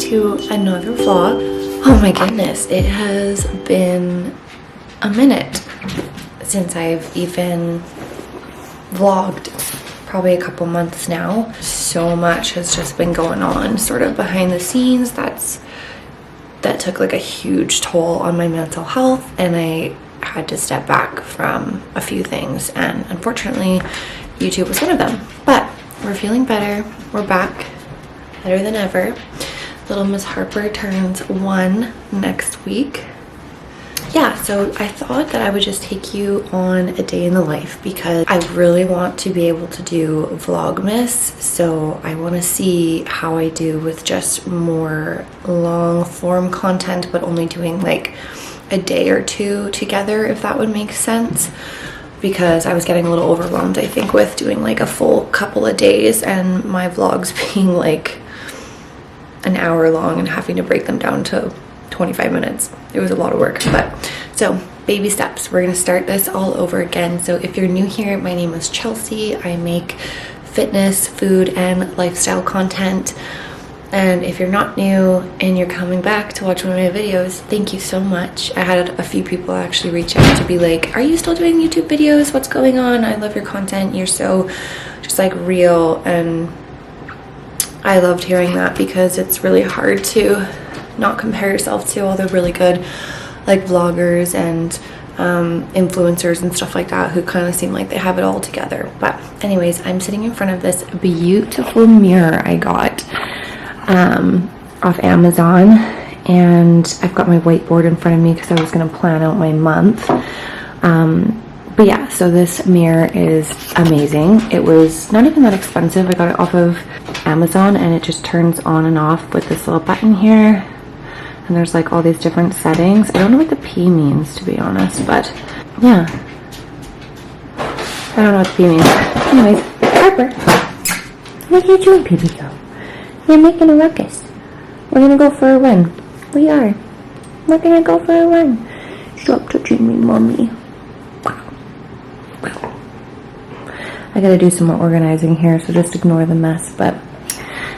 to another vlog. Oh my goodness, it has been a minute since I've even vlogged, probably a couple months now. So much has just been going on sort of behind the scenes that took like a huge toll on my mental health, and I had to step back from a few things, and unfortunately YouTube was one of them. But we're feeling better, we're back, better than ever. Little Miss Harper turns 1 next week. Yeah, so I thought that I would just take you on a day in the life because I really want to be able to do Vlogmas. So I want to see how I do with just more long form content, but only doing like a day or two together, if that would make sense. Because I was getting a little overwhelmed, I think, with doing like a full couple of days and my vlogs being like an hour long and having to break them down to 25 minutes. It was a lot of work, but so baby steps. We're gonna start this all over again. So if you're new here, my name is Chelsea. I make fitness, food, and lifestyle content. And if you're not new and you're coming back to watch one of my videos, thank you so much. I had a few people actually reach out to be like, are you still doing YouTube videos? What's going on? I love your content. You're so just like real, and I loved hearing that because it's really hard to not compare yourself to all the really good like vloggers and influencers and stuff like that who kind of seem like they have it all together. But anyways, I'm sitting in front of this beautiful mirror I got off Amazon, and I've got my whiteboard in front of me because I was going to plan out my month. But yeah, so this mirror is amazing. It was not even that expensive. I got it off of Amazon, and it just turns on and off with this little button here. And there's like all these different settings. I don't know what the P means, to be honest, but yeah. I don't know what the P means. Anyways, Harper, what are you doing, baby girl? You're making a ruckus. We're gonna go for a run. We are. We're gonna go for a run. Stop touching me, mommy. I gotta do some more organizing here, so just ignore the mess. But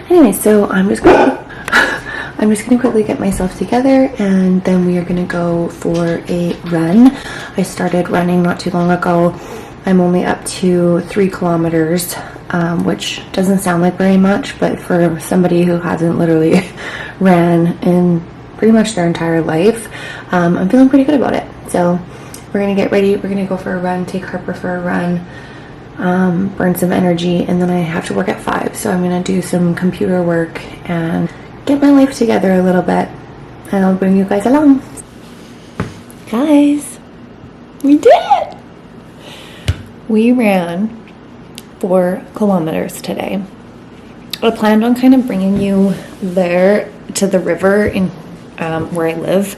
anyway, so I'm just gonna quickly get myself together, and then we are gonna go for a run. I started running not too long ago. I'm only up to 3 kilometers, which doesn't sound like very much, but for somebody who hasn't literally ran in pretty much their entire life, I'm feeling pretty good about it. So we're gonna get ready. We're gonna go for a run, take Harper for a run, burn some energy, and then I have to work at 5. So I'm gonna do some computer work and get my life together a little bit, and I'll bring you guys along. Guys, we did it! We ran 4 kilometers today. I planned on kind of bringing you there to the river in where I live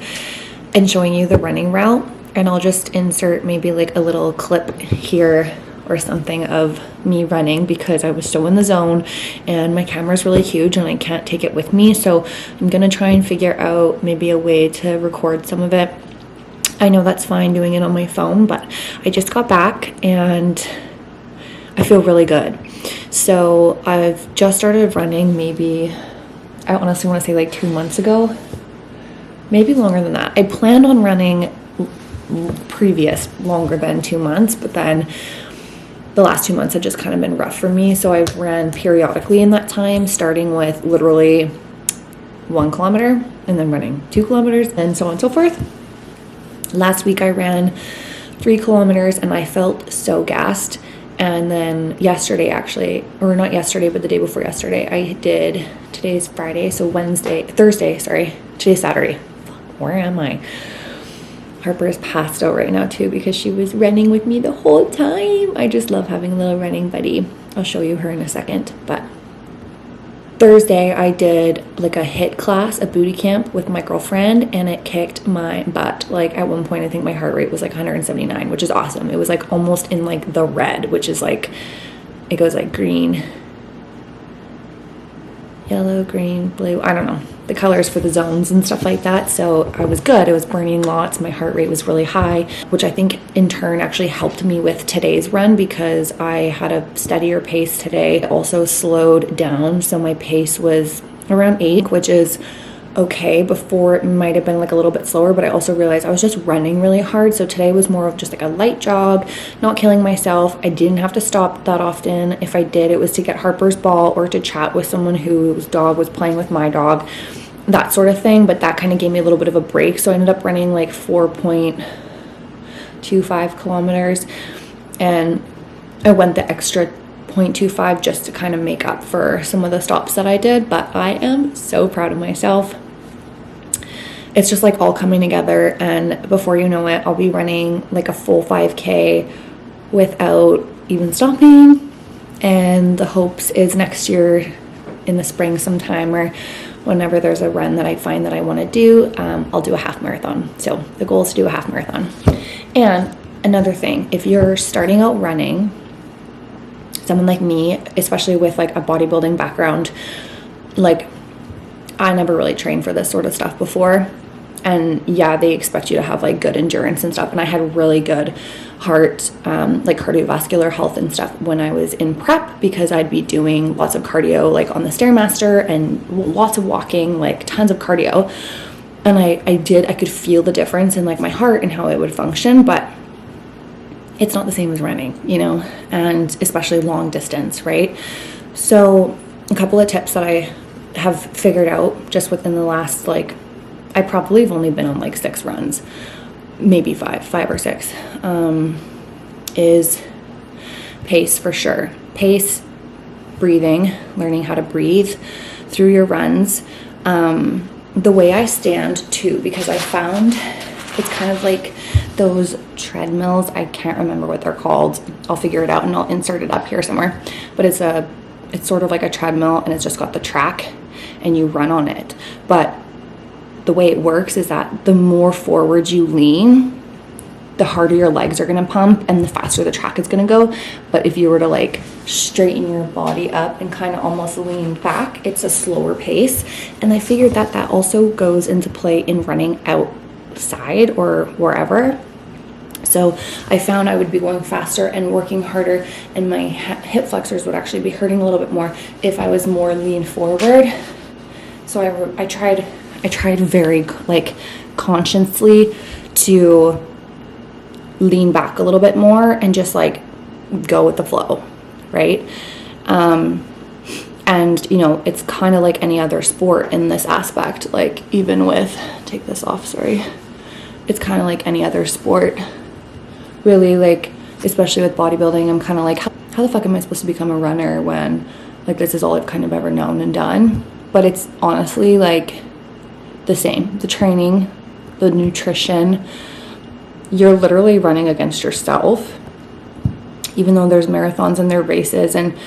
and showing you the running route, and I'll just insert maybe like a little clip here or something of me running because I was so in the zone, and my camera's really huge and I can't take it with me. So I'm gonna try and figure out maybe a way to record some of it. I know that's fine doing it on my phone, but I just got back and I feel really good. So I've just started running, maybe, I honestly want to say like 2 months ago, maybe longer than that. I planned on running longer than 2 months, but then the last 2 months have just kind of been rough for me. So I've ran periodically in that time, starting with literally 1 kilometer and then running 2 kilometers and so on and so forth. Last week I ran 3 kilometers and I felt so gassed. And then yesterday, actually, or not yesterday, but the day before yesterday, I did, today's Friday, so Thursday, today's Saturday. Where am I? Harper is passed out right now too because she was running with me the whole time. I just love having a little running buddy. I'll show you her in a second. But Thursday I did like a HIIT class, a booty camp with my girlfriend, and it kicked my butt. Like at one point I think my heart rate was like 179, which is awesome. It was like almost in like the red, which is like, it goes like green, yellow, green, blue, I don't know the colors for the zones and stuff like that. So I was good. I was burning lots. My heart rate was really high, which I think in turn actually helped me with today's run because I had a steadier pace today. It also slowed down, so my pace was around 8, which is okay. Before it might have been like a little bit slower, but I also realized I was just running really hard. So today was more of just like a light jog, not killing myself. I didn't have to stop that often. If I did, it was to get Harper's ball or to chat with someone whose dog was playing with my dog, that sort of thing. But that kind of gave me a little bit of a break. So I ended up running like 4.25 kilometers, and I went the extra 0.25 just to kind of make up for some of the stops that I did. But I am so proud of myself. It's just like all coming together, and before you know it, I'll be running like a full 5K without even stopping. And the hopes is next year in the spring sometime, or whenever there's a run that I find that I want to do, I'll do a half marathon. So the goal is to do a half marathon. And another thing, if you're starting out running, someone like me, especially with like a bodybuilding background, like I never really trained for this sort of stuff before. And yeah, they expect you to have like good endurance and stuff. And I had really good heart, like cardiovascular health and stuff when I was in prep, because I'd be doing lots of cardio, like on the Stairmaster, and lots of walking, like tons of cardio. And I could feel the difference in like my heart and how it would function, but it's not the same as running, you know, and especially long distance, right? So a couple of tips that I have figured out just within the last, like, I probably have only been on like 6 runs, maybe 5 or 6, is pace for sure. Pace, breathing, learning how to breathe through your runs. The way I stand too, because I found it's kind of like those treadmills. I can't remember what they're called. I'll figure it out and I'll insert it up here somewhere. But it's sort of like a treadmill, and it's just got the track and you run on it. But the way it works is that the more forward you lean, the harder your legs are going to pump and the faster the track is going to go. But if you were to like straighten your body up and kind of almost lean back, it's a slower pace. And I figured that also goes into play in running outside or wherever. So I found I would be going faster and working harder, and my hip flexors would actually be hurting a little bit more if I was more lean forward. So I tried very like consciously to lean back a little bit more and just like go with the flow, right? And you know, it's kind of like any other sport in this aspect. Like even with, take this off, sorry. It's kind of like any other sport, really, like especially with bodybuilding. I'm kind of like, how the fuck am I supposed to become a runner when like this is all I've kind of ever known and done? But it's honestly like the same. The training, the nutrition, you're literally running against yourself, even though there's marathons and there are races, and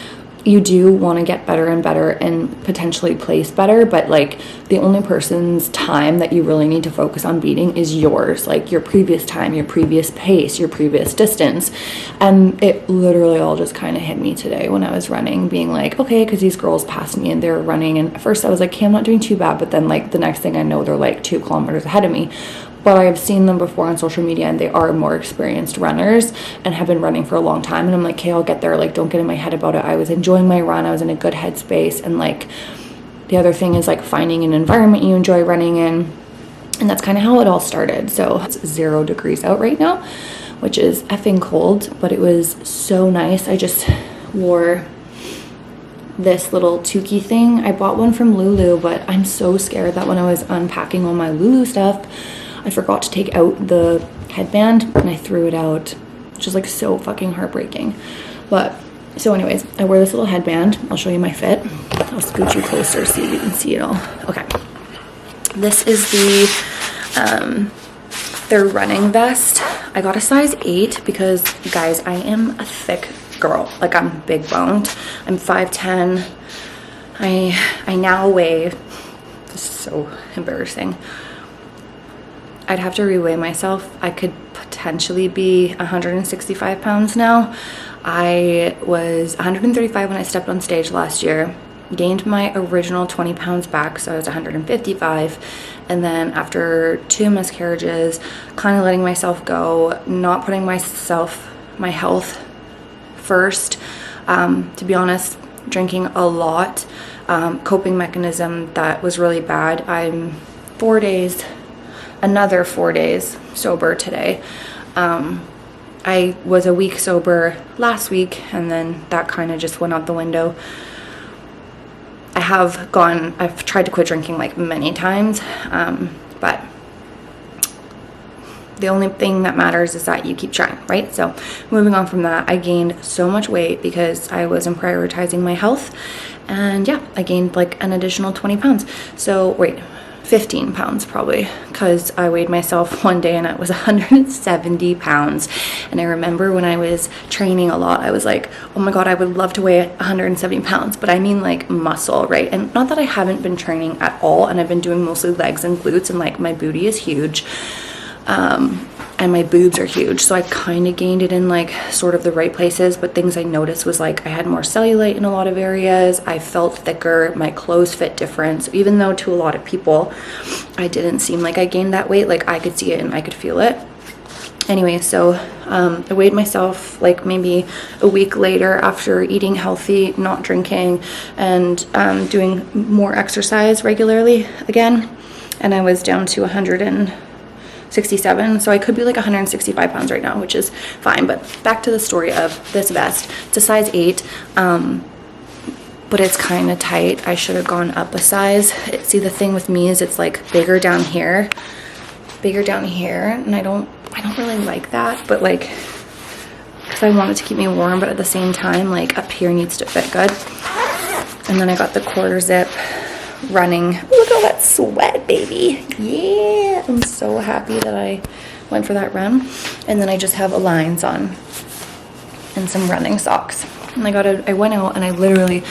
you do want to get better and better and potentially place better, but like the only person's time that you really need to focus on beating is yours, like your previous time, your previous pace, your previous distance. And it literally all just kind of hit me today when I was running, being like, okay, because these girls passed me and they're running, and at first I was like, okay, I'm not doing too bad, but then like the next thing I know, they're like 2 kilometers ahead of me. But I've seen them before on social media, and they are more experienced runners and have been running for a long time. And I'm like, okay, I'll get there. Like, don't get in my head about it. I was enjoying my run. I was in a good headspace. And like, the other thing is like finding an environment you enjoy running in. And that's kind of how it all started. So it's 0 degrees out right now, which is effing cold, but it was so nice. I just wore this little toque thing. I bought one from Lulu, but I'm so scared that when I was unpacking all my Lulu stuff, I forgot to take out the headband and I threw it out, which is like so fucking heartbreaking. But so anyways, I wear this little headband. I'll show you my fit. I'll scoot you closer so you can see it all. Okay. This is their running vest. I got a size 8 because, guys, I am a thick girl. Like, I'm big boned. I'm 5'10". I now weigh, this is so embarrassing, I'd have to reweigh myself. I could potentially be 165 pounds now. I was 135 when I stepped on stage last year, gained my original 20 pounds back, so I was 155. And then after 2 miscarriages, kind of letting myself go, not putting my health first, to be honest, drinking a lot coping mechanism that was really bad. I'm 4 days, another 4 days sober today. I was a week sober last week, and then that kind of just went out the window. I've tried to quit drinking like many times, but the only thing that matters is that you keep trying, right? So moving on from that, I gained so much weight because I wasn't prioritizing my health. And yeah, I gained like an additional 20 pounds. So wait, 15 pounds probably, because I weighed myself one day and it was 170 pounds. And I remember when I was training a lot, I was like, oh my God, I would love to weigh 170 pounds, but I mean like muscle, right? And not that I haven't been training at all, and I've been doing mostly legs and glutes, and like my booty is huge. And my boobs are huge, so I kind of gained it in like sort of the right places, but things I noticed was like I had more cellulite in a lot of areas. I felt thicker, my clothes fit different. So even though to a lot of people I didn't seem like I gained that weight, like I could see it and I could feel it. Anyway, so I weighed myself like maybe a week later after eating healthy, not drinking, and doing more exercise regularly again, and I was down to 167, so I could be like 165 pounds right now, which is fine. But back to the story of this vest. It's a size 8, but it's kind of tight. I should have gone up a size. See, the thing with me is it's like bigger down here, and I don't really like that, but like, because I want it to keep me warm, but at the same time, like up here needs to fit good. And then I got the quarter zip running. Look at all that sweat, baby. Yeah, I'm so happy that I went for that run. And then I just have Aligns on and some running socks. And I went out and I literally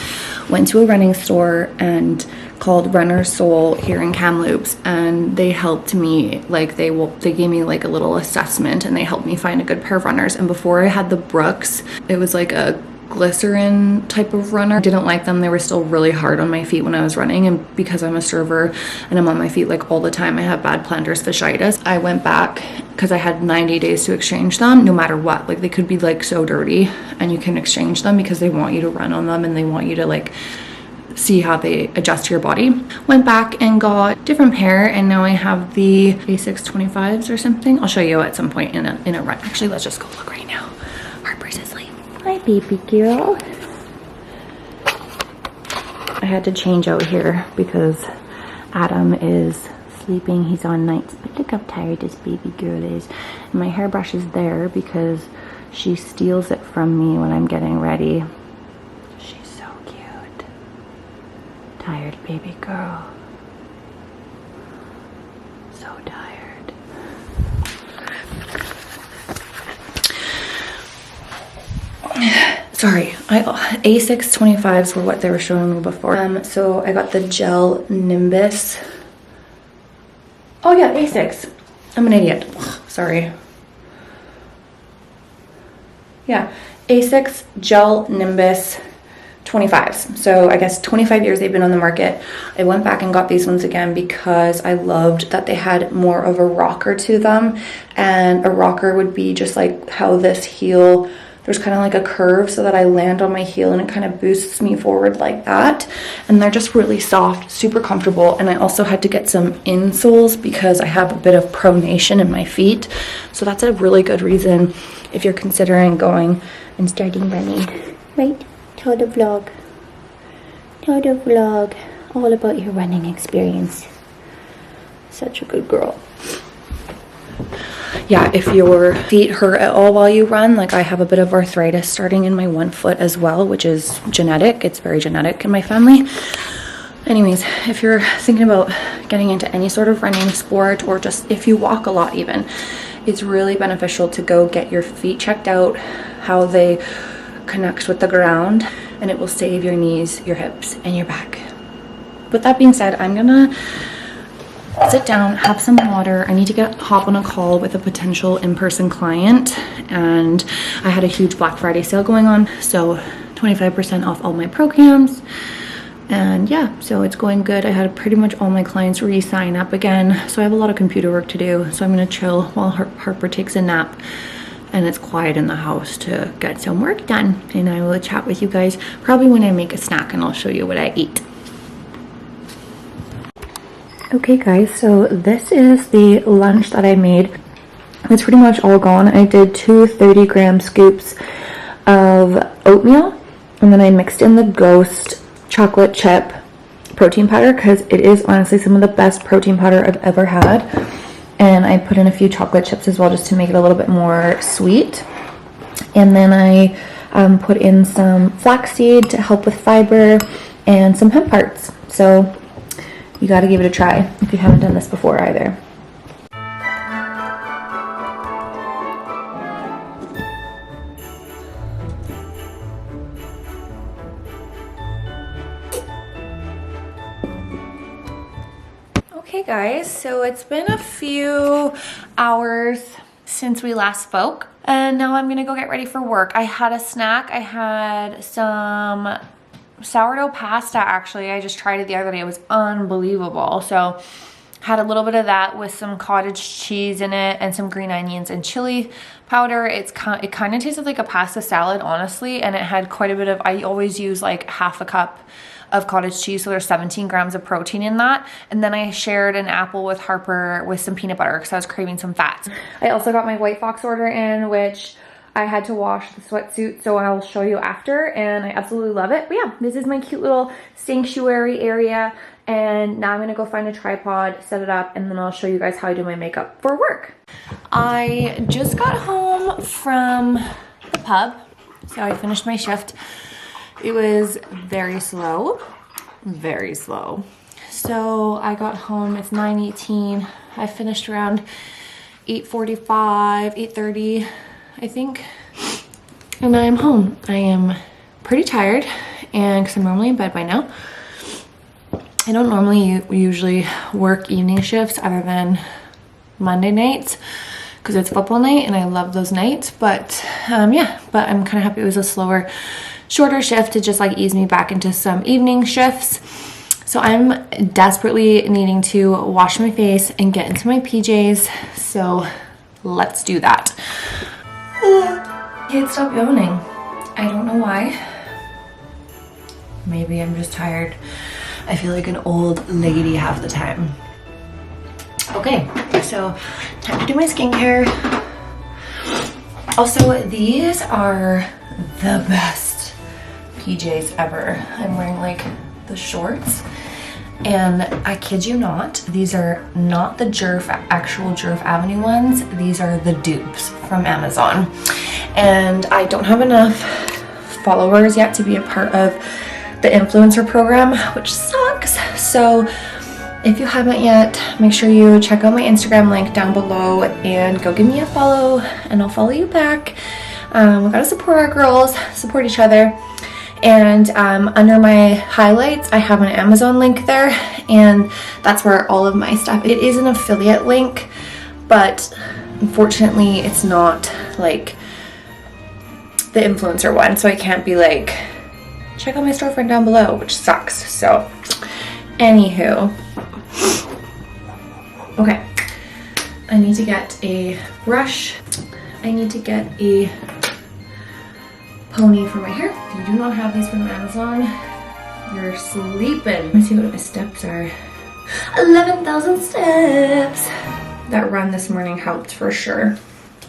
went to a running store and called Runner's Soul here in Kamloops, and they helped me. Like they gave me like a little assessment, and they helped me find a good pair of runners. And before I had the Brooks, it was like a glycerin type of runner. I didn't like them. They were still really hard on my feet when I was running, and because I'm a server and I'm on my feet like all the time, I have bad plantar fasciitis. I went back because I had 90 days to exchange them no matter what. Like they could be like so dirty, and you can exchange them because they want you to run on them and they want you to like see how they adjust to your body. Went back and got a different pair, and now I have the A6 25s or something. I'll show you at some point in a run. Actually, let's just go look right now. Harper's asleep. Hi, baby girl. I had to change out here because Adam is sleeping. He's on nights, but look how tired this baby girl is. And my hairbrush is there because she steals it from me when I'm getting ready. She's so cute. Tired baby girl. So tired. Sorry, A6 25s were what they were showing me before. So I got the gel Nimbus. Oh yeah, A6. I'm an idiot. Sorry. Yeah, A6 gel Nimbus 25s. So I guess 25 years they've been on the market. I went back and got these ones again because I loved that they had more of a rocker to them, and a rocker would be just like how this heel, there's kind of like a curve so that I land on my heel and it kind of boosts me forward like that. And they're just really soft, super comfortable. And I also had to get some insoles because I have a bit of pronation in my feet. So that's a really good reason if you're considering going and starting running. Right? Tell the vlog. Tell the vlog all about your running experience. Such a good girl. Yeah, if your feet hurt at all while you run, like I have a bit of arthritis starting in my one foot as well, which is genetic. It's very genetic in my family. Anyways, if you're thinking about getting into any sort of running sport, or just if you walk a lot even, it's really beneficial to go get your feet checked out, how they connect with the ground, and it will save your knees, your hips, and your back. With that being said, I'm gonna sit down, have some water. I need to hop on a call with a potential in-person client, and I had a huge Black Friday sale going on, so 25% off all my programs. And yeah, so it's going good. I had pretty much all my clients re-sign up again, so I have a lot of computer work to do. So I'm gonna chill while Harper takes a nap and it's quiet in the house to get some work done. And I will chat with you guys probably when I make a snack, and I'll show you what I eat. Okay guys, so this is the lunch that I made. It's pretty much all gone. I did 2 30-gram scoops of oatmeal, and then I mixed in the Ghost chocolate chip protein powder because it is honestly some of the best protein powder I've ever had. And I put in a few chocolate chips as well just to make it a little bit more sweet. And then I put in some flaxseed to help with fiber and some hemp hearts. So you got to give it a try if you haven't done this before either. Okay guys, so it's been a few hours since we last spoke, and now I'm gonna go get ready for work. I had a snack. I had some sourdough pasta actually. I just tried it the other day. It was unbelievable. So had a little bit of that with some cottage cheese in it and some green onions and chili powder. It kind of tasted like a pasta salad, honestly, and it had quite a bit of, I always use like half a cup of cottage cheese, so there's 17 grams of protein in that. And then I shared an apple with Harper with some peanut butter because I was craving some fats. I also got my White Fox order in, which I had to wash the sweatsuit, so I'll show you after, and I absolutely love it. But yeah, this is my cute little sanctuary area, and now I'm gonna go find a tripod, set it up, and then I'll show you guys how I do my makeup for work. I just got home from the pub, so I finished my shift. It was very slow, very slow. So I got home, it's 9:18. I finished around 8:45, 8:30, I think. And I'm home. I am pretty tired, and because I'm normally in bed by now. I don't normally usually work evening shifts other than Monday nights because it's football night and I love those nights. But yeah, but I'm kind of happy it was a slower, shorter shift to just like ease me back into some evening shifts. So I'm desperately needing to wash my face and get into my PJs. So let's do that. Can't stop yawning. I don't know why. Maybe I'm just tired. I feel like an old lady half the time. Okay, so time to do my skincare. Also, these are the best PJs ever. I'm wearing like the shorts, and I kid you not, these are not the actual Jerf Avenue ones. These are the dupes from Amazon. And I don't have enough followers yet to be a part of the influencer program, which sucks. So if you haven't yet, make sure you check out my Instagram link down below and go give me a follow, and I'll follow you back. We gotta support our girls, support each other. And under my highlights, I have an Amazon link there, and that's where all of my stuff. It is an affiliate link, but unfortunately it's not like the influencer one, so I can't be like, check out my storefront down below, which sucks. So anywho, okay, I need to get a brush. I need to get a pony for my hair. If you do not have these from Amazon, you're sleeping. Let me see what my steps are. 11,000 steps. That run this morning helped for sure.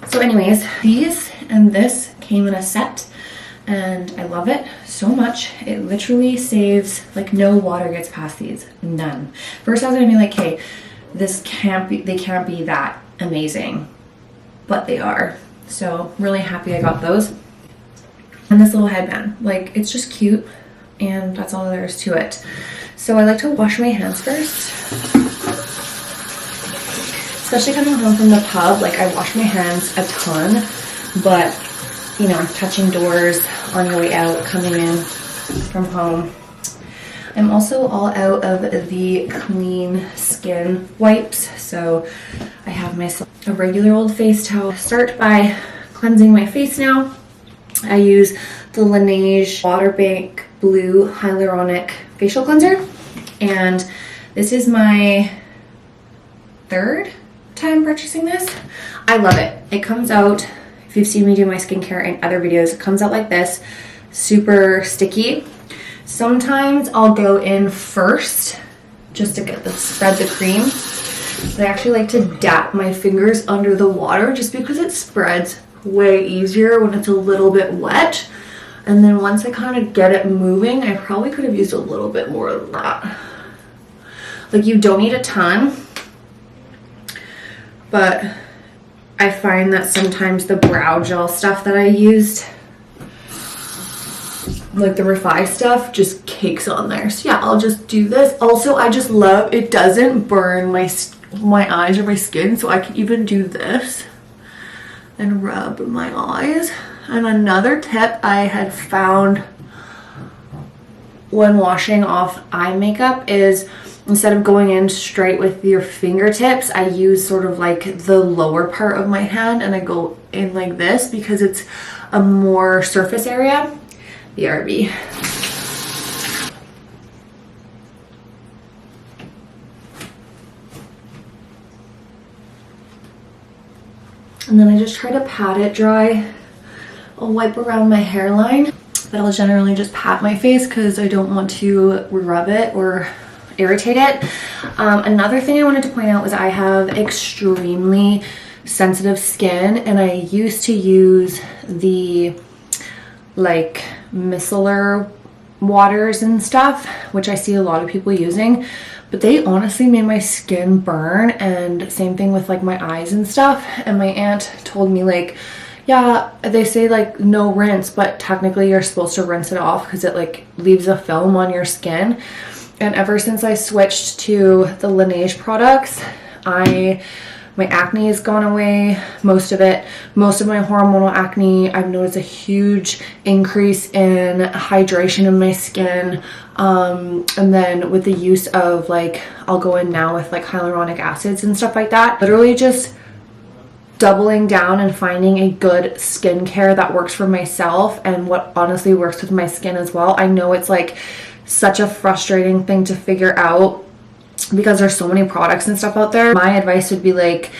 So anyways, these and this came in a set, and I love it so much. It literally saves, like, no water gets past these, none. First I was gonna be like, hey, this can't be, they can't be that amazing, but they are. So really happy I got those. And this little headband, like, it's just cute, and that's all there is to it. So I like to wash my hands first, especially coming home from the pub. Like, I wash my hands a ton, but you know, touching doors on your way out, coming in from home. I'm also all out of the clean skin wipes, so I have myself a regular old face towel. Start by cleansing my face now. I use the Laneige Water Bank Blue Hyaluronic Facial Cleanser, and this is my third time purchasing this. I love it. It comes out, if you've seen me do my skincare in other videos, it comes out like this, super sticky. Sometimes I'll go in first just to get spread the cream. But I actually like to dap my fingers under the water just because it spreads way easier when it's a little bit wet. And then once I kind of get it moving, I probably could have used a little bit more than that. Like, you don't need a ton, but I find that sometimes the brow gel stuff that I used, like the Refi stuff, just cakes on there. So yeah, I'll just do this. Also, I just love, it doesn't burn my eyes or my skin, so I can even do this and rub my eyes. And another tip I had found when washing off eye makeup is, instead of going in straight with your fingertips, I use sort of like the lower part of my hand and I go in like this because it's a more surface area. BRB. And then I just try to pat it dry. I'll wipe around my hairline, but I'll generally just pat my face because I don't want to rub it or irritate it. Another thing I wanted to point out was I have extremely sensitive skin, and I used to use the like micellar waters and stuff, which I see a lot of people using, but they honestly made my skin burn, and same thing with like my eyes and stuff. And my aunt told me, like, yeah, they say like no rinse, but technically you're supposed to rinse it off because it like leaves a film on your skin. And ever since I switched to the Laneige products, my acne has gone away, most of it. Most of my hormonal acne, I've noticed a huge increase in hydration in my skin. And then with the use of, like, I'll go in now with like hyaluronic acids and stuff like that. Literally just doubling down and finding a good skincare that works for myself and what honestly works with my skin as well. I know it's like such a frustrating thing to figure out because there's so many products and stuff out there. My advice would be, like,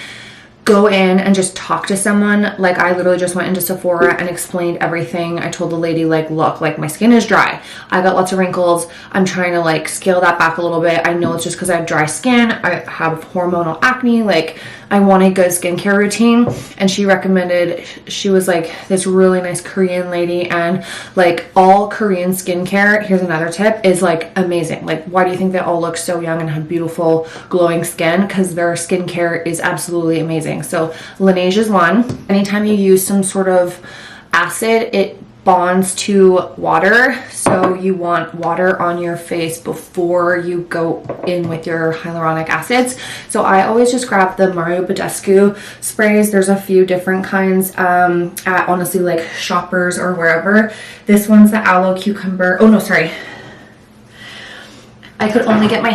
go in and just talk to someone. Like, I literally just went into Sephora and explained everything. I told the lady, like, look, like, my skin is dry. I got lots of wrinkles. I'm trying to, like, scale that back a little bit. I know it's just because I have dry skin. I have hormonal acne. Like, I want a good skincare routine. And she recommended, she was like this really nice Korean lady, and like all Korean skincare, here's another tip, is like amazing. Like, why do you think they all look so young and have beautiful glowing skin? Because their skincare is absolutely amazing. So Laneige is one. Anytime you use some sort of acid, it bonds to water, so you want water on your face before you go in with your hyaluronic acids. So I always just grab the Mario Badescu sprays. There's a few different kinds at honestly like Shoppers or wherever. This one's the aloe cucumber. Oh no, sorry. I could only get my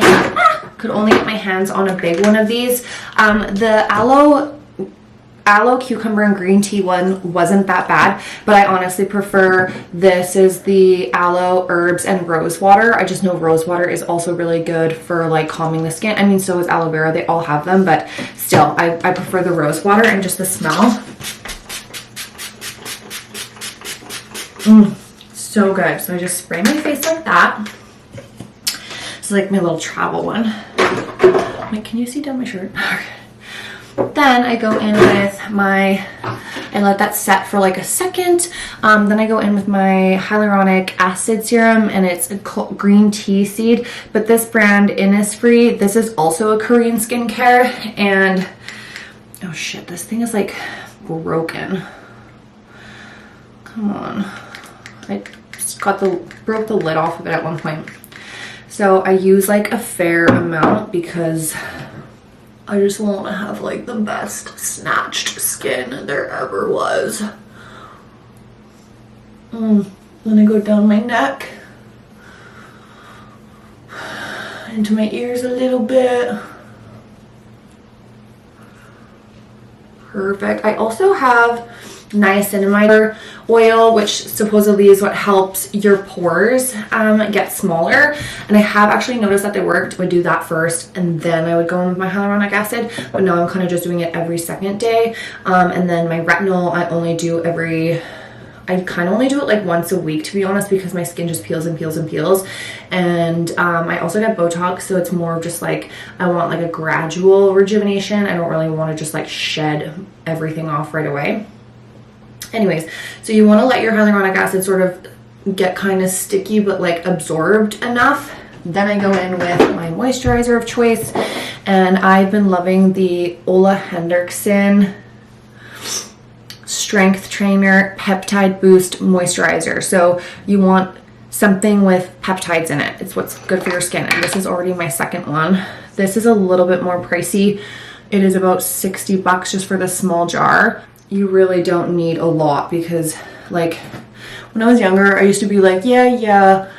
hands on a big one of these. The aloe cucumber and green tea one wasn't that bad, but I honestly prefer, this is the aloe, herbs, and rose water. I just know rose water is also really good for like calming the skin. I mean, so is aloe vera, they all have them, but still I prefer the rose water, and just the smell. So good. So I just spray my face like that. It's like my little travel one. Wait, can you see down my shirt? Then I go in with my, I let that set for like a second. Then I go in with my hyaluronic acid serum, and it's a green tea seed, but this brand Innisfree, this is also a Korean skincare. And oh shit, this thing is like broken. Come on. I just broke the lid off of it at one point. So I use like a fair amount because I just want to have like the best snatched skin there ever was. Then I go down my neck, into my ears a little bit. Perfect. I also have niacinamide oil, which supposedly is what helps your pores get smaller, and I have actually noticed that they worked. I would do that first and then I would go in with my hyaluronic acid, but now I'm kind of just doing it every second day. And then my retinol I only do every I kind of only do it like once a week, to be honest, because my skin just peels and peels and peels. And I also get Botox, so it's more of just like, I want like a gradual rejuvenation. I don't really want to just like shed everything off right away. Anyways, so you want to let your hyaluronic acid sort of get kind of sticky but like absorbed enough. Then I go in with my moisturizer of choice, and I've been loving the Ole Henriksen Strength Trainer Peptide Boost Moisturizer. So you want something with peptides in it. It's what's good for your skin, and this is already my second one. This is a little bit more pricey. It is about 60 bucks just for the small jar. You really don't need a lot, because like when I was younger, I used to be like, yeah,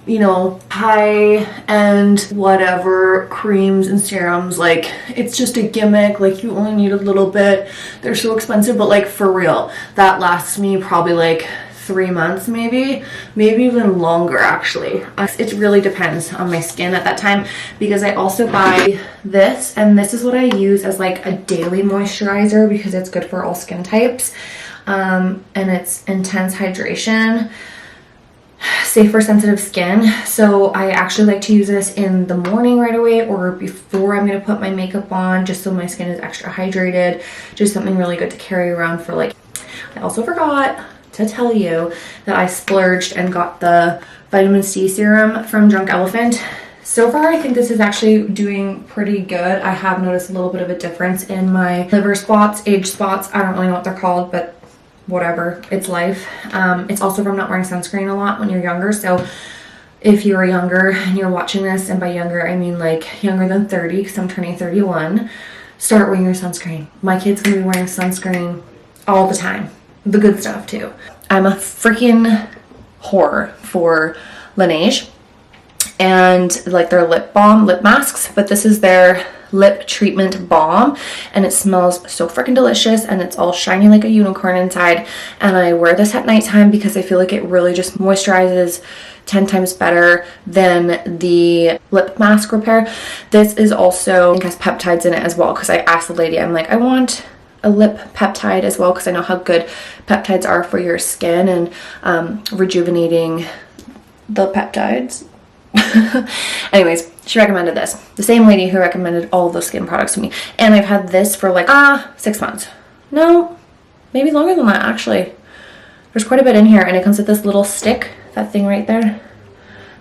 you know, high-end whatever creams and serums, like it's just a gimmick, like you only need a little bit, they're so expensive. But like for real, that lasts me probably like 3 months, maybe even longer actually. It really depends on my skin at that time, because I also buy this, and this is what I use as like a daily moisturizer because it's good for all skin types, and it's intense hydration, safe for sensitive skin. So I actually like to use this in the morning right away, or before I'm going to put my makeup on, just so my skin is extra hydrated. Just something really good to carry around for like. I also forgot to tell you that I splurged and got the vitamin C serum from Drunk Elephant. So far, I think this is actually doing pretty good. I have noticed a little bit of a difference in my liver spots, age spots. I don't really know what they're called, but whatever, it's life. It's also from not wearing sunscreen a lot when you're younger. So if you're younger and you're watching this, and by younger I mean like younger than 30, because I'm turning 31, start wearing your sunscreen. My kid's gonna be wearing sunscreen all the time, the good stuff too. I'm a freaking whore for Laneige and like their lip balm, lip masks, but this is their lip treatment balm, and it smells so freaking delicious, and it's all shiny like a unicorn inside. And I wear this at nighttime because I feel like it really just moisturizes 10 times better than the lip mask repair. This is also, I think, has peptides in it as well, because I asked the lady, I'm like, I want a lip peptide as well, because I know how good peptides are for your skin and rejuvenating the peptides. Anyways, she recommended this. The same lady who recommended all those skin products to me. And I've had this for like 6 months. No, maybe longer than that actually. There's quite a bit in here, and it comes with this little stick, that thing right there.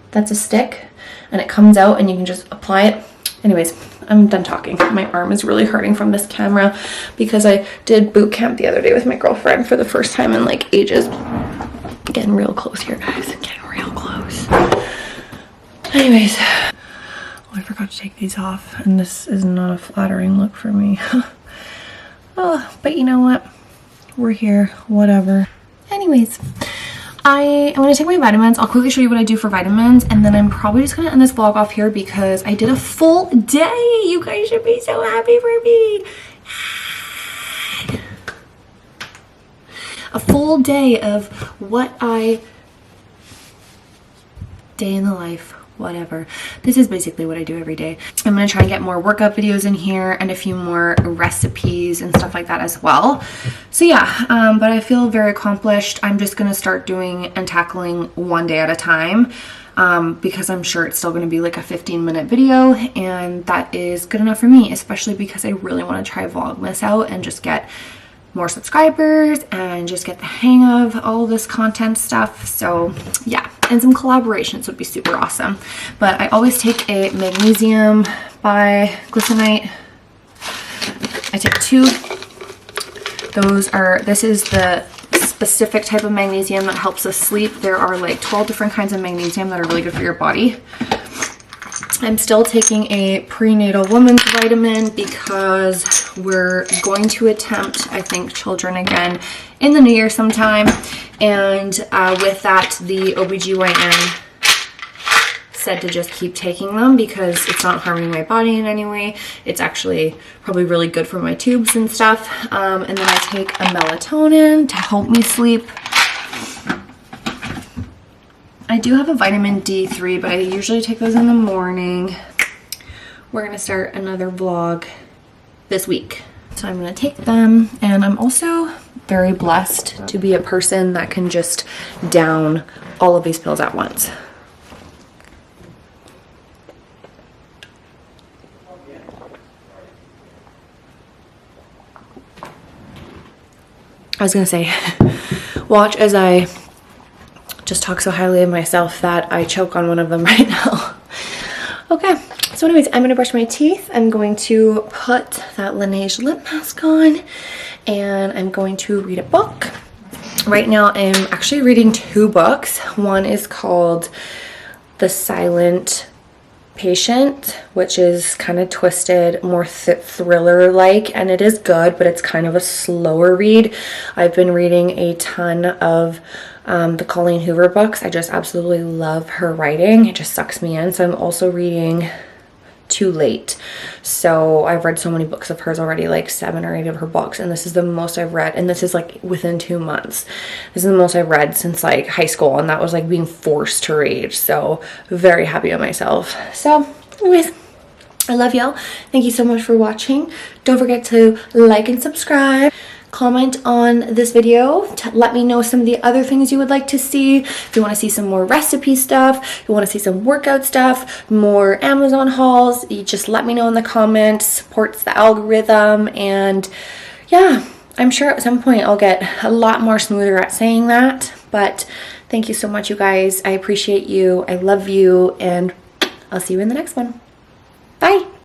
That's a stick, and it comes out and you can just apply it. Anyways, I'm done talking. My arm is really hurting from this camera because I did boot camp the other day with my girlfriend for the first time in like ages. Getting real close here, guys. Getting real close. Anyways, oh, I forgot to take these off, and this is not a flattering look for me. Oh, but you know what? We're here, whatever. Anyways, I'm going to take my vitamins. I'll quickly show you what I do for vitamins, and then I'm probably just going to end this vlog off here because I did a full day. You guys should be so happy for me. A full day of day in the life, whatever. This is basically what I do every day. I'm going to try and get more workout videos in here and a few more recipes and stuff like that as well. So yeah, but I feel very accomplished. I'm just going to start doing and tackling one day at a time, because I'm sure it's still going to be like a 15-minute video, and that is good enough for me, especially because I really want to try Vlogmas out and just get more subscribers and just get the hang of all this content stuff. So yeah, and some collaborations would be super awesome. But I always take a magnesium by Glycinite. I take 2. This is the specific type of magnesium that helps us sleep. There are like 12 different kinds of magnesium that are really good for your body. I'm still taking a prenatal woman's vitamin because we're going to attempt, I think, children again in the new year sometime. And with that, the OBGYN said to just keep taking them because it's not harming my body in any way. It's actually probably really good for my tubes and stuff. And then I take a melatonin to help me sleep. I do have a vitamin D3, but I usually take those in the morning. We're gonna start another vlog this week. So I'm going to take them, and I'm also very blessed to be a person that can just down all of these pills at once. I was going to say, watch as I just talk so highly of myself that I choke on one of them right now. Okay, so anyways, I'm going to brush my teeth. I'm going to put that Laneige lip mask on, and I'm going to read a book. Right now, I'm actually reading 2 books. One is called The Silent Patient, which is kind of twisted, more thriller-like, and it is good, but it's kind of a slower read. I've been reading a ton of the Colleen Hoover books. I just absolutely love her writing. It just sucks me in. So I'm also reading Too Late. So I've read so many books of hers already, like 7 or 8 of her books, and this is the most I've read, and this is like within 2 months. This is the most I've read since like high school, and that was like being forced to read. So very happy with myself. So anyways, I love y'all. Thank you so much for watching. Don't forget to like and subscribe. Comment on this video to let me know some of the other things you would like to see. If you want to see some more recipe stuff, if you want to see some workout stuff, more Amazon hauls, you just let me know in the comments. Supports the algorithm, and yeah, I'm sure at some point I'll get a lot more smoother at saying that. But thank you so much, you guys. I appreciate you. I love you, and I'll see you in the next one. Bye.